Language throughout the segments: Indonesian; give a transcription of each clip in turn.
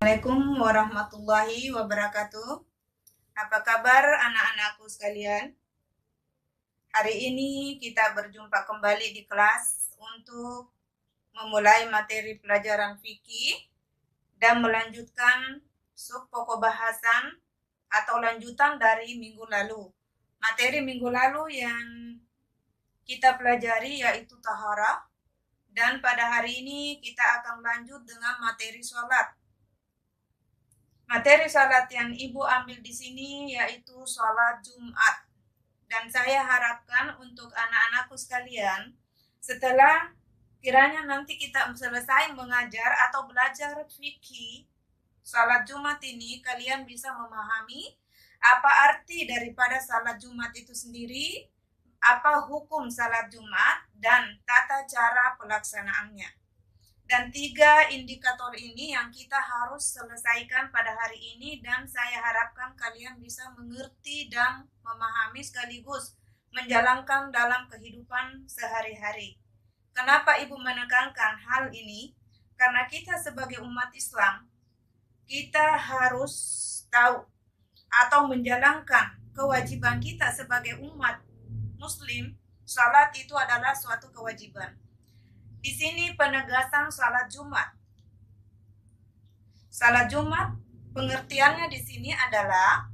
Assalamualaikum warahmatullahi wabarakatuh. Apa kabar anak-anakku sekalian? Hari ini kita berjumpa kembali di kelas untuk memulai materi pelajaran fikih dan melanjutkan pokok bahasan atau lanjutan dari minggu lalu. Materi minggu lalu yang kita pelajari yaitu taharah, dan pada hari ini kita akan lanjut dengan materi sholat. Materi salat yang Ibu ambil di sini yaitu salat Jumat. Dan saya harapkan untuk anak-anakku sekalian, setelah kiranya nanti kita selesai mengajar atau belajar fikih salat Jumat ini, kalian bisa memahami apa arti daripada salat Jumat itu sendiri, apa hukum salat Jumat, dan tata cara pelaksanaannya. Dan 3 indikator ini yang kita harus selesaikan pada hari ini, dan saya harapkan kalian bisa mengerti dan memahami sekaligus menjalankan dalam kehidupan sehari-hari. Kenapa Ibu menekankan hal ini? Karena kita sebagai umat Islam, kita harus tahu atau menjalankan kewajiban kita sebagai umat Muslim. Salat itu adalah suatu kewajiban. Di sini penegasan salat Jumat. Salat Jumat pengertiannya di sini adalah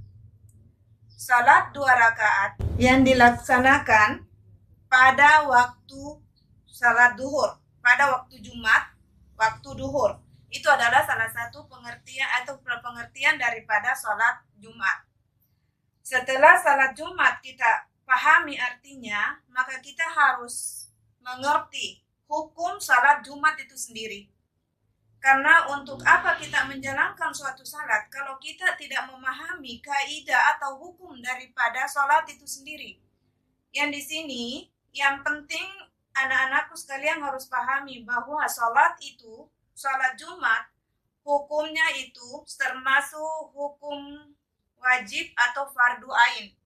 salat 2 rakaat yang dilaksanakan pada waktu salat duhur, pada waktu Jumat, waktu duhur. Itu adalah salah satu pengertian atau pengertian daripada salat Jumat. Setelah salat Jumat kita pahami artinya, maka kita harus mengerti hukum salat Jumat itu sendiri. Karena untuk apa kita menjalankan suatu salat kalau kita tidak memahami kaidah atau hukum daripada salat itu sendiri. Yang di sini yang penting anak-anakku sekalian harus pahami bahwa salat itu, salat Jumat, hukumnya itu termasuk hukum wajib atau fardu ain.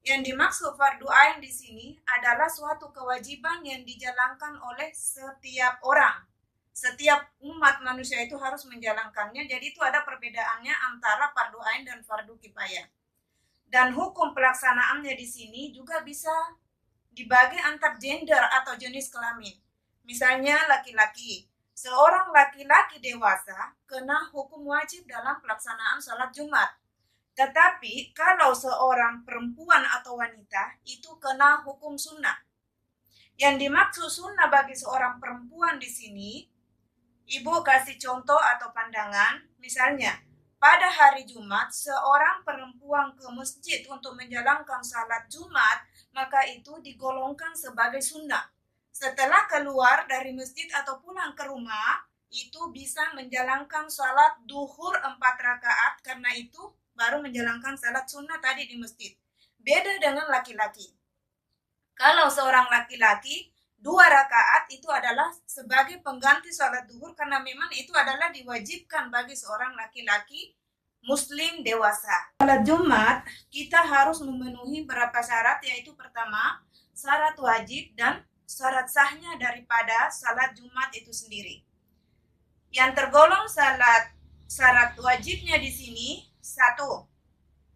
Yang dimaksud fardu ain di sini adalah suatu kewajiban yang dijalankan oleh setiap orang. Setiap umat manusia itu harus menjalankannya. Jadi itu ada perbedaannya antara fardu ain dan fardu kifayah. Dan hukum pelaksanaannya di sini juga bisa dibagi antar gender atau jenis kelamin. Misalnya laki-laki. Seorang laki-laki dewasa kena hukum wajib dalam pelaksanaan salat Jumat. Tetapi kalau seorang perempuan atau wanita itu kena hukum sunnah. Yang dimaksud sunnah bagi seorang perempuan di sini, Ibu kasih contoh atau pandangan, misalnya pada hari Jumat seorang perempuan ke masjid untuk menjalankan salat Jumat, maka itu digolongkan sebagai sunnah. Setelah keluar dari masjid atau pulang ke rumah, itu bisa menjalankan salat duhur 4 rakaat, karena itu baru menjalankan salat sunnah tadi di masjid. Beda dengan laki-laki. Kalau seorang laki-laki 2 rakaat itu adalah sebagai pengganti salat duhur, karena memang itu adalah diwajibkan bagi seorang laki-laki muslim dewasa. Salat Jumat kita harus memenuhi beberapa syarat, yaitu pertama, syarat wajib dan syarat sahnya daripada salat Jumat itu sendiri. Yang tergolong syarat wajibnya di sini, 1,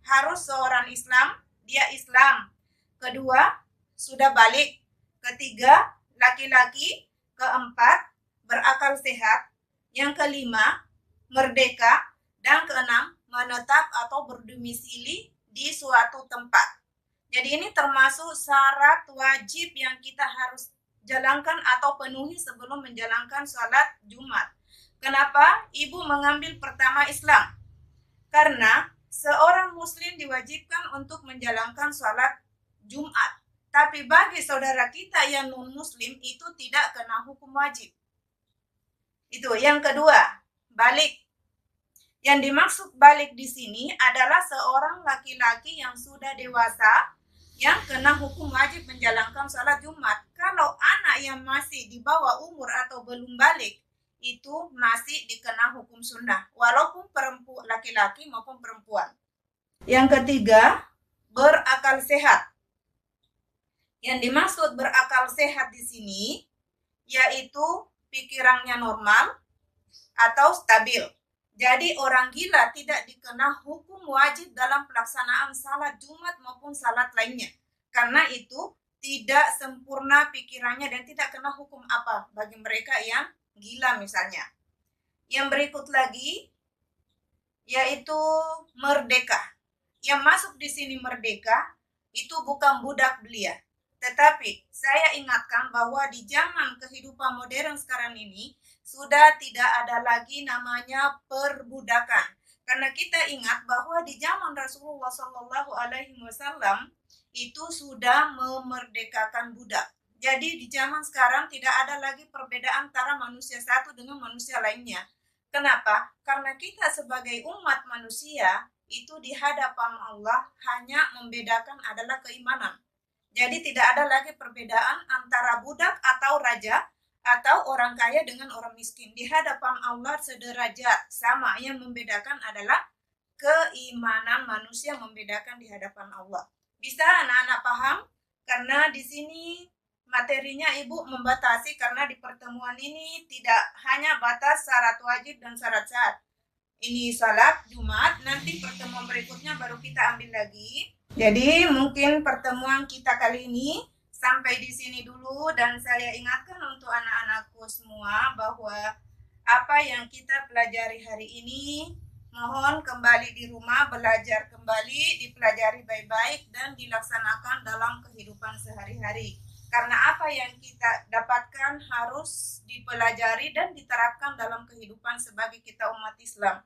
harus seorang Islam, dia Islam. Kedua, sudah balik. Ketiga, laki-laki. Keempat, berakal sehat. Yang kelima, merdeka. Dan keenam, menetap atau berdomisili di suatu tempat. Jadi ini termasuk syarat wajib yang kita harus jalankan atau penuhi sebelum menjalankan salat Jumat. Kenapa Ibu mengambil pertama Islam? Karena seorang muslim diwajibkan untuk menjalankan salat Jumat. Tapi bagi saudara kita yang non-muslim itu tidak kena hukum wajib. Itu yang kedua, balik. Yang dimaksud balik di sini adalah seorang laki-laki yang sudah dewasa yang kena hukum wajib menjalankan salat Jumat. Kalau anak yang masih di bawah umur atau belum balik, itu masih dikena hukum sunnah, walaupun perempuan, laki-laki maupun perempuan. Yang ketiga, berakal sehat. Yang dimaksud berakal sehat di sini yaitu pikirannya normal atau stabil. Jadi orang gila tidak dikena hukum wajib dalam pelaksanaan salat Jumat maupun salat lainnya. Karena itu tidak sempurna pikirannya dan tidak kena hukum apa bagi mereka yang gila misalnya. Yang berikut lagi yaitu merdeka. Yang masuk di sini merdeka itu bukan budak belia. Tetapi saya ingatkan bahwa di zaman kehidupan modern sekarang ini sudah tidak ada lagi namanya perbudakan. Karena kita ingat bahwa di zaman Rasulullah Shallallahu Alaihi Wasallam itu sudah memerdekakan budak. Jadi di zaman sekarang tidak ada lagi perbedaan antara manusia satu dengan manusia lainnya. Kenapa? Karena kita sebagai umat manusia itu di hadapan Allah hanya membedakan adalah keimanan. Jadi tidak ada lagi perbedaan antara budak atau raja atau orang kaya dengan orang miskin. Di hadapan Allah sederajat, sama. Yang membedakan adalah keimanan manusia membedakan di hadapan Allah. Bisa anak-anak paham? Karena di sini materinya Ibu membatasi karena di pertemuan ini tidak hanya batas syarat wajib dan syarat sah. Ini salat Jumat, nanti pertemuan berikutnya baru kita ambil lagi. Jadi mungkin pertemuan kita kali ini sampai di sini dulu, dan saya ingatkan untuk anak-anakku semua bahwa apa yang kita pelajari hari ini mohon kembali di rumah, belajar kembali, dipelajari baik-baik dan dilaksanakan dalam kehidupan sehari-hari. Karena apa yang kita dapatkan harus dipelajari dan diterapkan dalam kehidupan sebagai kita umat Islam.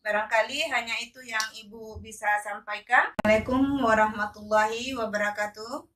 Barangkali hanya itu yang Ibu bisa sampaikan. Assalamualaikum warahmatullahi wabarakatuh.